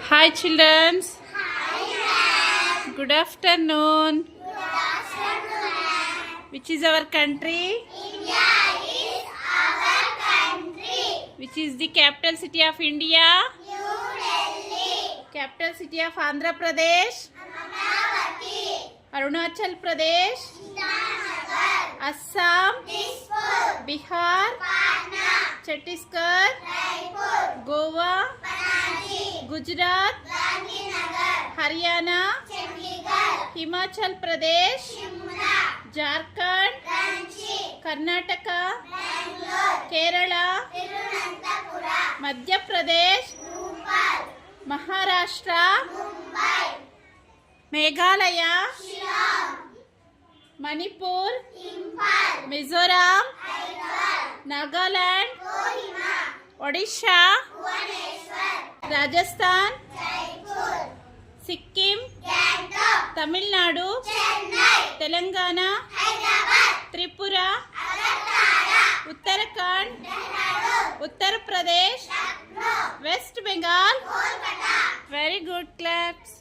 Hi children. Good afternoon. Which is our country? India is our country. Which is the capital city of India? New Delhi. Capital city of Andhra Pradesh? Amanavati. Arunachal Pradesh? Itanagar. Assam? Dispur. Bihar? Patna. Chhattisgarh? Raipur. Goa? Panaji. Gujarat? Gandhinagar. Haryana? Chandigarh. Himachal Pradesh? Shimla. Jharkhand? Ranchi. Karnataka? Bangalore. Kerala? Tirunantapura. Madhya Pradesh? Bhopal. Maharashtra? Mumbai. Meghalaya? Shillong. Manipur? Imphal. Mizoram? Hyderabad. Nagaland? Kohima. Odisha? Bhubaneswar. Rajasthan? Jaipur. Sikkim? Gangtok. Tamil Nadu? Chennai. Telangana? Hyderabad. Tripura? Agartala. Uttarakhand? Dehradun. Uttar Pradesh? Lucknow. West Bengal? Kolkata. Very good, claps.